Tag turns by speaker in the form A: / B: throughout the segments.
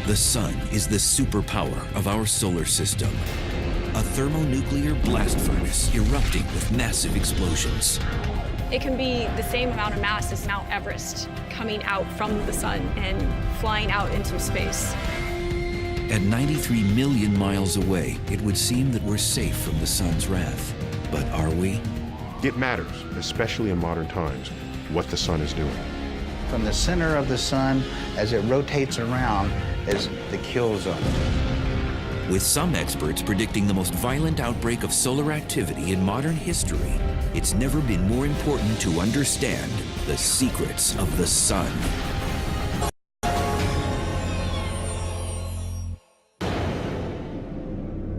A: The sun is the superpower of our solar system. A thermonuclear blast furnace erupting with massive explosions.
B: It can be the same amount of mass as Mount Everest coming out from the sun and flying out into space.
A: At 93 million miles away, it would seem that we're safe from the sun's wrath. But are we?
C: It matters, especially in modern times, what the sun is doing.
D: From the center of the sun, as it rotates around, is the kill zone.
A: With some experts predicting the most violent outbreak of solar activity in modern history, it's never been more important to understand the secrets of the sun.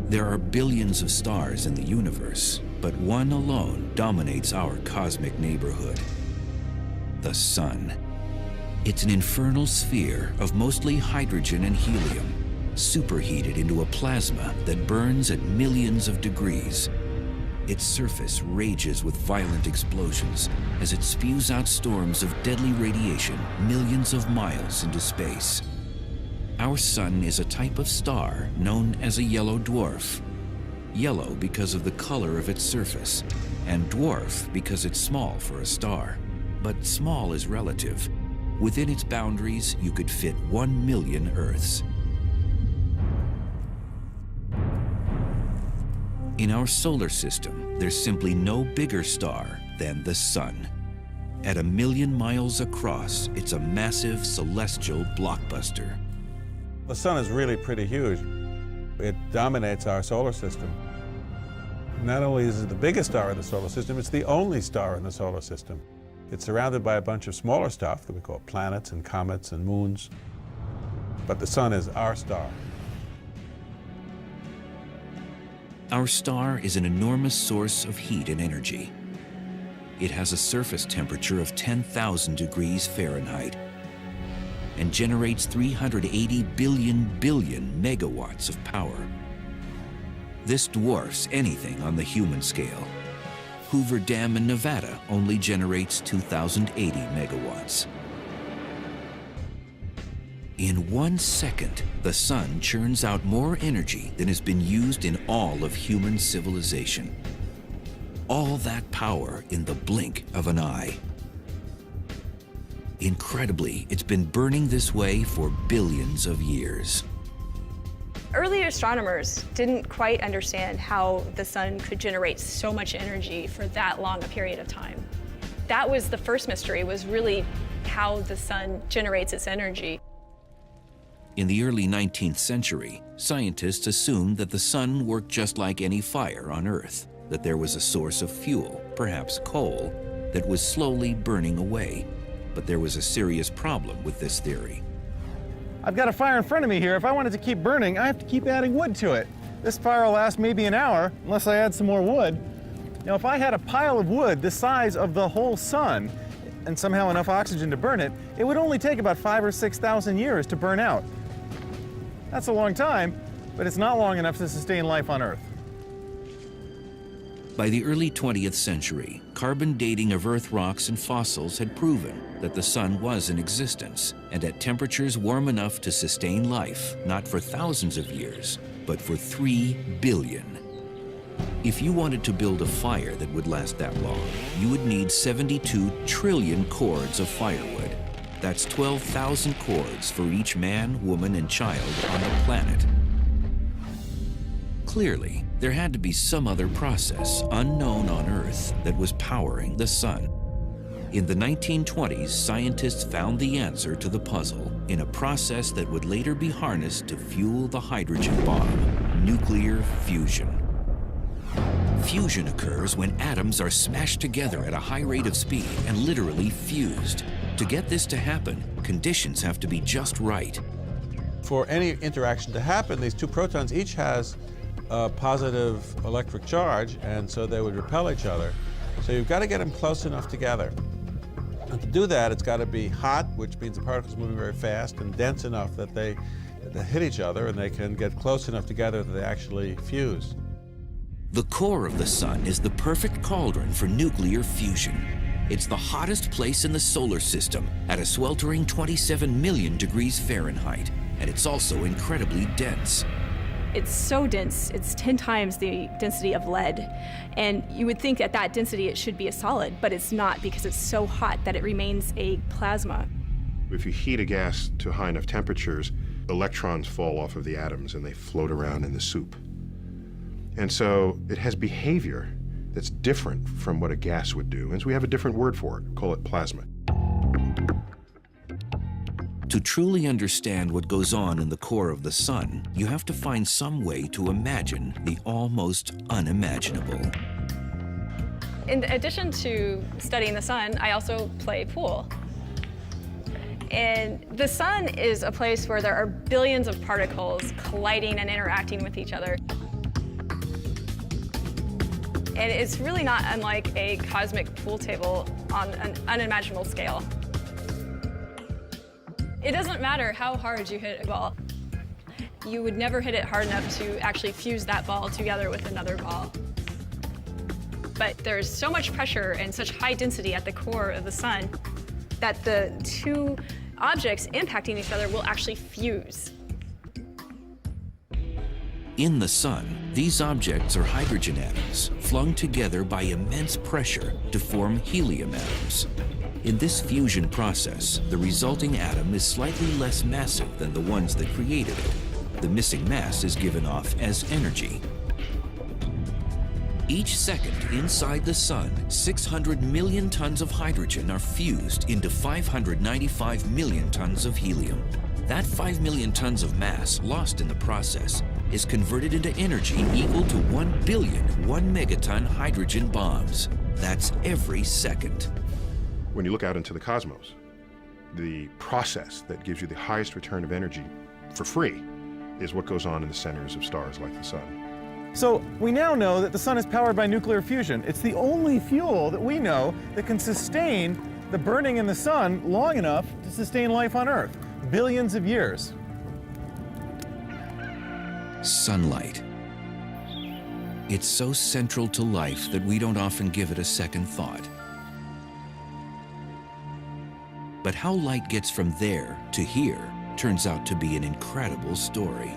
A: There are billions of stars in the universe, but one alone dominates our cosmic neighborhood: the sun. It's an infernal sphere of mostly hydrogen and helium, superheated into a plasma that burns at millions of degrees. Its surface rages with violent explosions as it spews out storms of deadly radiation millions of miles into space. Our sun is a type of star known as a yellow dwarf. Yellow because of the color of its surface, and dwarf because it's small for a star. But small is relative. Within its boundaries, you could fit 1 million Earths. In our solar system, there's simply no bigger star than the sun. At 1 million miles across, it's a massive celestial blockbuster.
E: The sun is really pretty huge. It dominates our solar system. Not only is it the biggest star in the solar system, it's the only star in the solar system. It's surrounded by a bunch of smaller stuff that we call planets and comets and moons. But the sun is our star.
A: Our star is an enormous source of heat and energy. It has a surface temperature of 10,000 degrees Fahrenheit and generates 380 billion megawatts of power. This dwarfs anything on the human scale. Hoover Dam in Nevada only generates 2,080 megawatts. In 1 second, the sun churns out more energy than has been used in all of human civilization. All that power in the blink of an eye. Incredibly, it's been burning this way for billions of years.
B: Early astronomers didn't quite understand how the sun could generate so much energy for that long a period of time. That was the first mystery, was really how the sun generates its energy.
A: In the early 19th century, scientists assumed that the sun worked just like any fire on Earth, that there was a source of fuel, perhaps coal, that was slowly burning away. But there was a serious problem with this theory.
F: I've got a fire in front of me here. If I want it to keep burning, I have to keep adding wood to it. This fire will last maybe an hour, unless I add some more wood. Now, if I had a pile of wood the size of the whole sun, and somehow enough oxygen to burn it, it would only take about 5,000 or 6,000 years to burn out. That's a long time, but it's not long enough to sustain life on Earth.
A: By the early 20th century, carbon dating of Earth rocks and fossils had proven that the sun was in existence and at temperatures warm enough to sustain life, not for thousands of years, but for 3 billion. If you wanted to build a fire that would last that long, you would need 72 trillion cords of firewood. That's 12,000 cords for each man, woman, and child on the planet. Clearly, there had to be some other process unknown on Earth that was powering the sun. In the 1920s, scientists found the answer to the puzzle in a process that would later be harnessed to fuel the hydrogen bomb: nuclear fusion. Fusion occurs when atoms are smashed together at a high rate of speed and literally fused. To get this to happen, conditions have to be just right.
E: For any interaction to happen, these two protons each has a positive electric charge, and so they would repel each other. So you've got to get them close enough together. And to do that, it's got to be hot, which means the particles moving very fast, and dense enough that they hit each other and they can get close enough together that they actually fuse.
A: The core of the sun is the perfect cauldron for nuclear fusion. It's the hottest place in the solar system at a sweltering 27 million degrees Fahrenheit. and it's also incredibly dense.
B: It's so dense, it's 10 times the density of lead. And you would think at that density it should be a solid, but it's not because it's so hot that it remains a plasma.
C: If you heat a gas to high enough temperatures, electrons fall off of the atoms and they float around in the soup. And so it has behavior that's different from what a gas would do. And so we have a different word for it, call it plasma.
A: To truly understand what goes on in the core of the sun, you have to find some way to imagine the almost unimaginable.
B: In addition to studying the sun, I also play pool. And the sun is a place where there are billions of particles colliding and interacting with each other. And it's really not unlike a cosmic pool table on an unimaginable scale. It doesn't matter how hard you hit a ball. You would never hit it hard enough to actually fuse that ball together with another ball. But there's so much pressure and such high density at the core of the sun that the two objects impacting each other will actually fuse.
A: In the sun, these objects are hydrogen atoms flung together by immense pressure to form helium atoms. In this fusion process, the resulting atom is slightly less massive than the ones that created it. The missing mass is given off as energy. Each second inside the sun, 600 million tons of hydrogen are fused into 595 million tons of helium. That 5 million tons of mass lost in the process is converted into energy equal to 1 billion 1 megaton hydrogen bombs. That's every second.
C: When you look out into the cosmos, the process that gives you the highest return of energy for free is what goes on in the centers of stars like the sun.
F: So we now know that the sun is powered by nuclear fusion. It's the only fuel that we know that can sustain the burning in the sun long enough to sustain life on Earth. Billions of years.
A: Sunlight. It's so central to life that we don't often give it a second thought. But how light gets from there to here turns out to be an incredible story.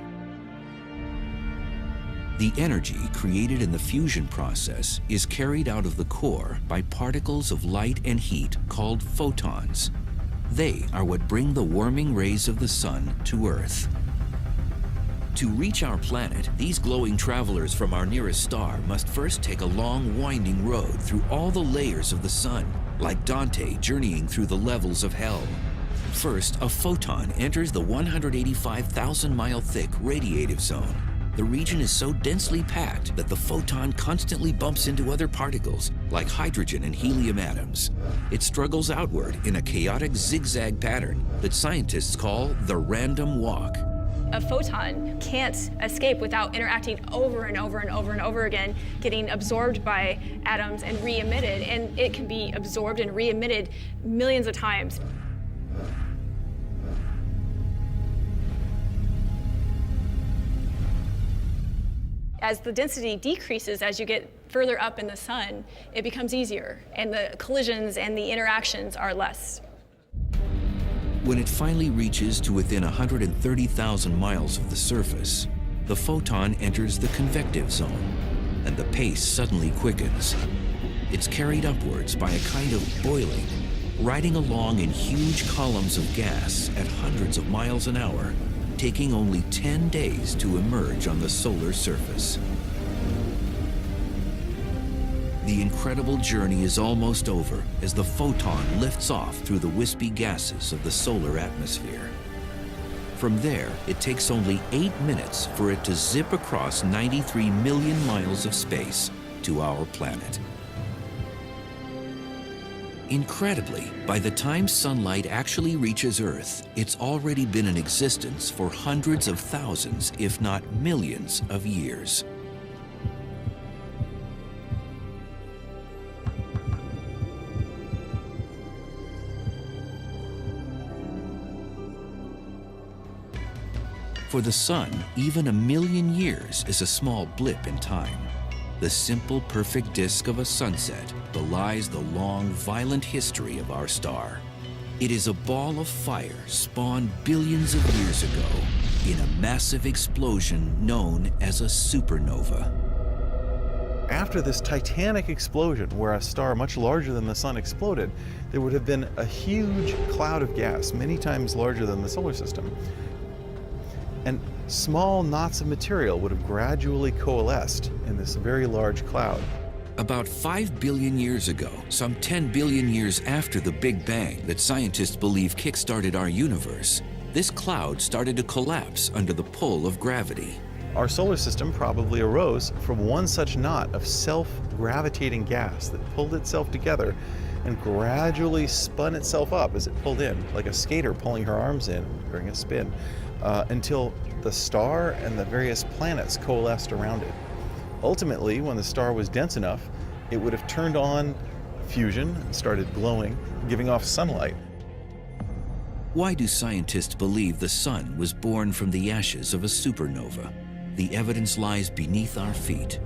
A: The energy created in the fusion process is carried out of the core by particles of light and heat called photons. They are what bring the warming rays of the sun to Earth. To reach our planet, these glowing travelers from our nearest star must first take a long, winding road through all the layers of the sun, like Dante journeying through the levels of hell. First, a photon enters the 185,000-mile-thick radiative zone. The region is so densely packed that the photon constantly bumps into other particles, like hydrogen and helium atoms. It struggles outward in a chaotic zigzag pattern that scientists call the random walk.
B: A photon can't escape without interacting over and over and over and over again, getting absorbed by atoms and re-emitted, and it can be absorbed and re-emitted millions of times. As the density decreases, as you get further up in the sun, it becomes easier, and the collisions and the interactions are less.
A: When it finally reaches to within 130,000 miles of the surface, the photon enters the convective zone, and the pace suddenly quickens. It's carried upwards by a kind of boiling, riding along in huge columns of gas at hundreds of miles an hour, taking only 10 days to emerge on the solar surface. The incredible journey is almost over as the photon lifts off through the wispy gases of the solar atmosphere. From there, it takes only 8 minutes for it to zip across 93 million miles of space to our planet. Incredibly, by the time sunlight actually reaches Earth, it's already been in existence for hundreds of thousands, if not millions, of years. For the sun, even a million years is a small blip in time. The simple, perfect disk of a sunset belies the long, violent history of our star. It is a ball of fire spawned billions of years ago in a massive explosion known as a supernova.
F: After this titanic explosion, where a star much larger than the sun exploded, there would have been a huge cloud of gas, many times larger than the solar system. And small knots of material would have gradually coalesced in this very large cloud.
A: About 5 billion years ago, some 10 billion years after the Big Bang that scientists believe kick-started our universe, this cloud started to collapse under the pull of gravity.
F: Our solar system probably arose from one such knot of self-gravitating gas that pulled itself together and gradually spun itself up as it pulled in, like a skater pulling her arms in during a spin, until the star and the various planets coalesced around it. Ultimately, when the star was dense enough, it would have turned on fusion and started glowing, giving off sunlight.
A: Why do scientists believe the sun was born from the ashes of a supernova? The evidence lies beneath our feet.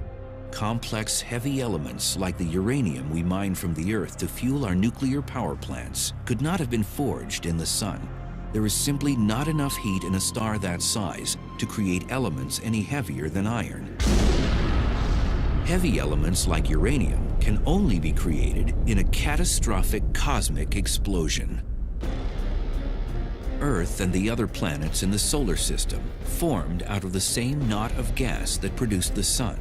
A: Complex, heavy elements like the uranium we mine from the Earth to fuel our nuclear power plants could not have been forged in the sun. There is simply not enough heat in a star that size to create elements any heavier than iron. Heavy elements like uranium can only be created in a catastrophic cosmic explosion. Earth and the other planets in the solar system formed out of the same knot of gas that produced the sun.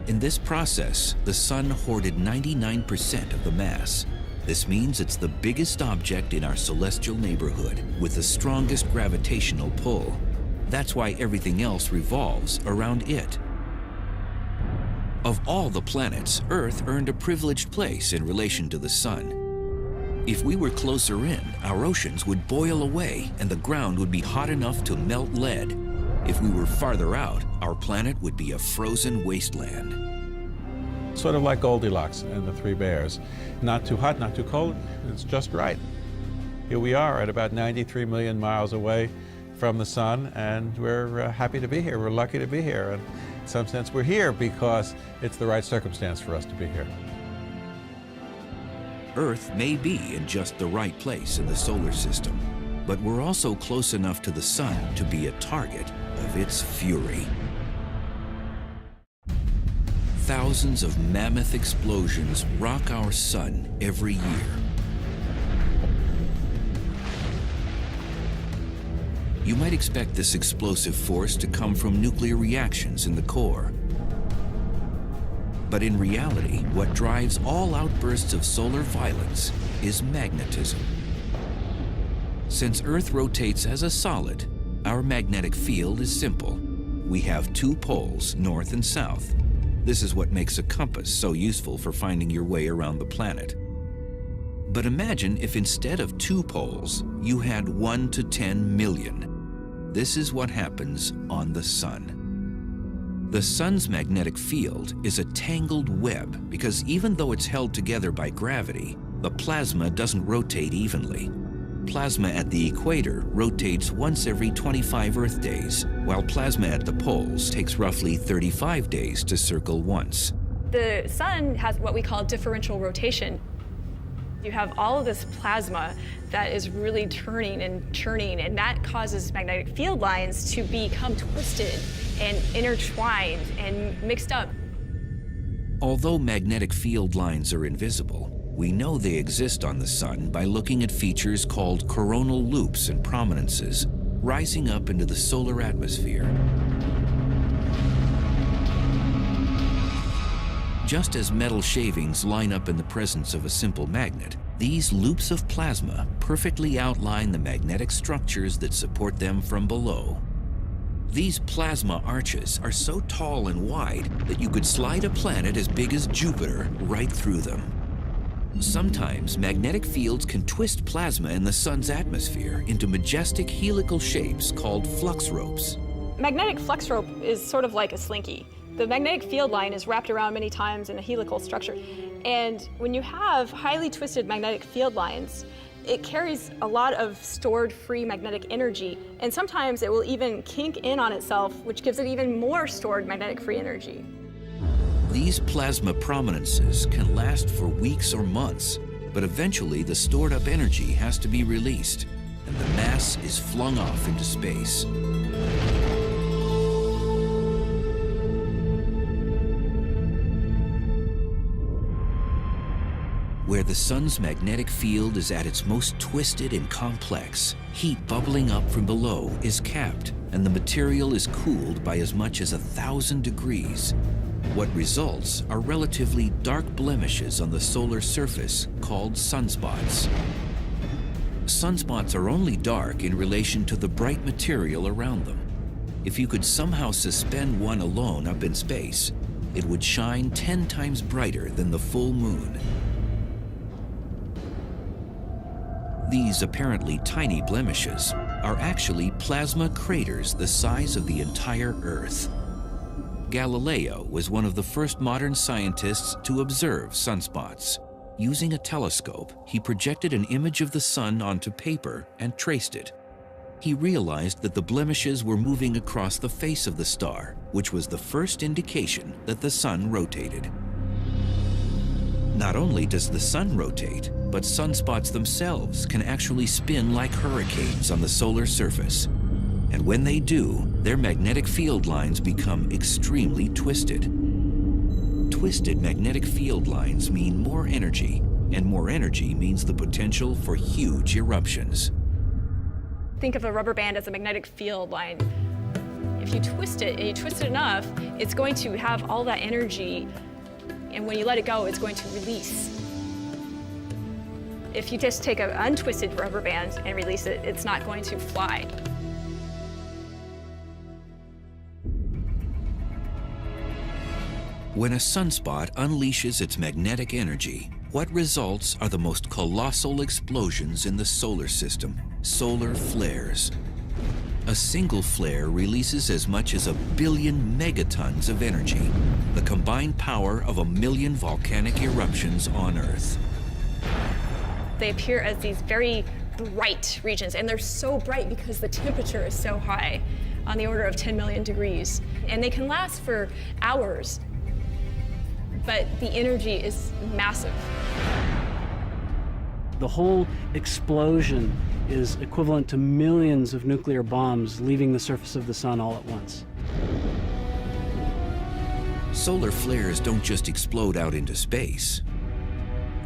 A: In this process, the sun hoarded 99% of the mass. This means it's the biggest object in our celestial neighborhood with the strongest gravitational pull. That's why everything else revolves around it. Of all the planets, Earth earned a privileged place in relation to the sun. If we were closer in, our oceans would boil away and the ground would be hot enough to melt lead. If we were farther out, our planet would be a frozen wasteland.
E: Sort of like Goldilocks and the Three Bears. Not too hot, not too cold, it's just right. Here we are at about 93 million miles away from the sun, and we're happy to be here. We're lucky to be here. And in some sense, we're here because it's the right circumstance for us to be here.
A: Earth may be in just the right place in the solar system, but we're also close enough to the sun to be a target of its fury. Thousands of mammoth explosions rock our sun every year. You might expect this explosive force to come from nuclear reactions in the core. But in reality, what drives all outbursts of solar violence is magnetism. Since Earth rotates as a solid, our magnetic field is simple. We have two poles, north and south. This is what makes a compass so useful for finding your way around the planet. But imagine if instead of two poles, you had 1 to 10 million. This is what happens on the sun. The sun's magnetic field is a tangled web because even though it's held together by gravity, the plasma doesn't rotate evenly. Plasma at the equator rotates once every 25 Earth days, while plasma at the poles takes roughly 35 days to circle once.
B: The sun has what we call differential rotation. You have all of this plasma that is really turning and churning, and that causes magnetic field lines to become twisted and intertwined and mixed up.
A: Although magnetic field lines are invisible, we know they exist on the sun by looking at features called coronal loops and prominences rising up into the solar atmosphere. Just as metal shavings line up in the presence of a simple magnet, these loops of plasma perfectly outline the magnetic structures that support them from below. These plasma arches are so tall and wide that you could slide a planet as big as Jupiter right through them. Sometimes magnetic fields can twist plasma in the sun's atmosphere into majestic helical shapes called flux ropes.
B: Magnetic flux rope is sort of like a slinky. The magnetic field line is wrapped around many times in a helical structure. And when you have highly twisted magnetic field lines, it carries a lot of stored free magnetic energy. And sometimes it will even kink in on itself, which gives it even more stored magnetic free energy.
A: These plasma prominences can last for weeks or months. But eventually, the stored-up energy has to be released, and the mass is flung off into space. Where the sun's magnetic field is at its most twisted and complex, heat bubbling up from below is capped, and the material is cooled by as much as 1,000 degrees. What results are relatively dark blemishes on the solar surface called sunspots. Sunspots are only dark in relation to the bright material around them. If you could somehow suspend one alone up in space, it would shine 10 times brighter than the full moon. These apparently tiny blemishes are actually plasma craters the size of the entire Earth. Galileo was one of the first modern scientists to observe sunspots. Using a telescope, he projected an image of the sun onto paper and traced it. He realized that the blemishes were moving across the face of the star, which was the first indication that the sun rotated. Not only does the sun rotate, but sunspots themselves can actually spin like hurricanes on the solar surface. And when they do, their magnetic field lines become extremely twisted. Twisted magnetic field lines mean more energy, and more energy means the potential for huge eruptions.
B: Think of a rubber band as a magnetic field line. If you twist it, and you twist it enough, it's going to have all that energy, and when you let it go, it's going to release. If you just take an untwisted rubber band and release it, it's not going to fly.
A: When a sunspot unleashes its magnetic energy, what results are the most colossal explosions in the solar system: solar flares. A single flare releases as much as 1 billion megatons of energy, the combined power of 1 million volcanic eruptions on Earth.
B: They appear as these very bright regions, and they're so bright because the temperature is so high, on the order of 10 million degrees. And they can last for hours, but the energy is massive.
G: The whole explosion is equivalent to millions of nuclear bombs leaving the surface of the sun all at once.
A: Solar flares don't just explode out into space.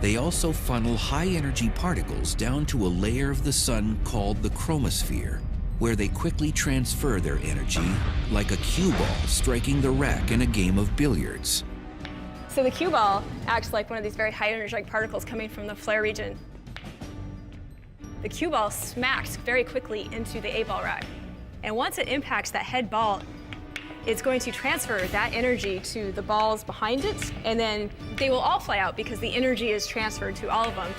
A: They also funnel high-energy particles down to a layer of the sun called the chromosphere, where they quickly transfer their energy like a cue ball striking the rack in a game of billiards.
B: So the cue ball acts like one of these very high energetic particles coming from the flare region. The cue ball smacks very quickly into the 8-ball rack. And once it impacts that head ball, it's going to transfer that energy to the balls behind it, and then they will all fly out because the energy is transferred to all of them.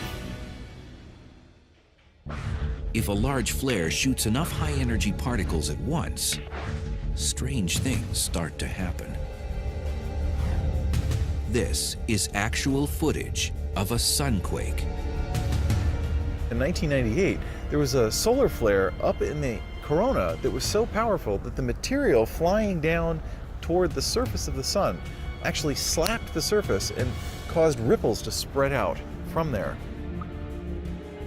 A: If a large flare shoots enough high-energy particles at once, strange things start to happen. This is actual footage of a sunquake.
F: In 1998, there was a solar flare up in the corona that was so powerful that the material flying down toward the surface of the sun actually slapped the surface and caused ripples to spread out from there.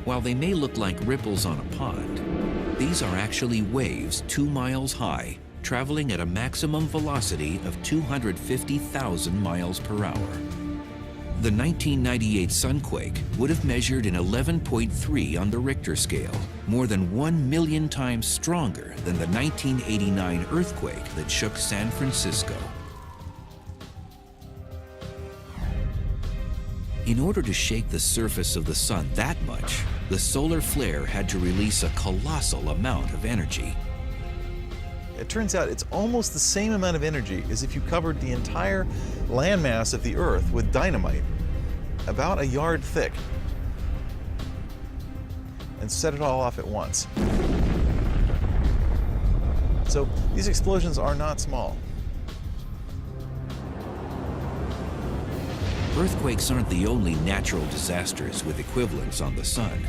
A: While they may look like ripples on a pond, these are actually waves 2 miles high, traveling at a maximum velocity of 250,000 miles per hour. The 1998 sunquake would have measured an 11.3 on the Richter scale, more than 1 million times stronger than the 1989 earthquake that shook San Francisco. In order to shake the surface of the sun that much, the solar flare had to release a colossal amount of energy.
F: It turns out it's almost the same amount of energy as if you covered the entire landmass of the Earth with dynamite, about a yard thick, and set it all off at once. So these explosions are not small.
A: Earthquakes aren't the only natural disasters with equivalents on the sun.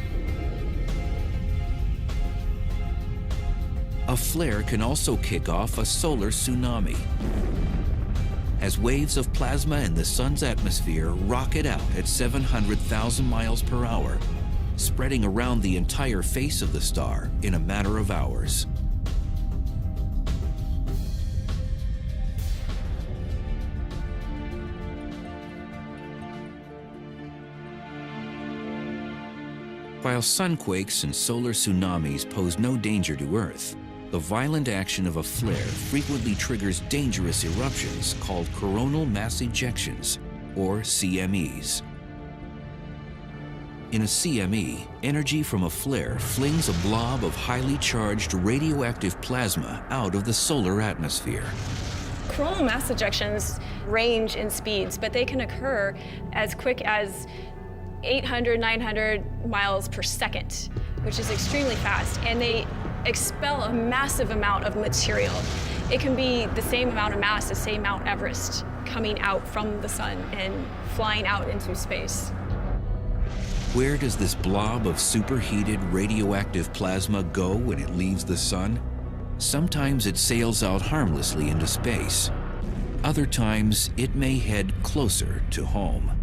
A: A flare can also kick off a solar tsunami. as waves of plasma in the sun's atmosphere rocket out at 700,000 miles per hour, spreading around the entire face of the star in a matter of hours. While sunquakes and solar tsunamis pose no danger to Earth, the violent action of a flare frequently triggers dangerous eruptions called coronal mass ejections, or CMEs. In a CME, energy from a flare flings a blob of highly charged radioactive plasma out of the solar atmosphere.
B: Coronal mass ejections range in speeds, but they can occur as quick as 800, 900 miles per second, which is extremely fast, and they expel a massive amount of material. It can be the same amount of mass as, say, Mount Everest coming out from the sun and flying out into space.
A: Where does this blob of superheated radioactive plasma go when it leaves the sun? Sometimes it sails out harmlessly into space. Other times, it may head closer to home.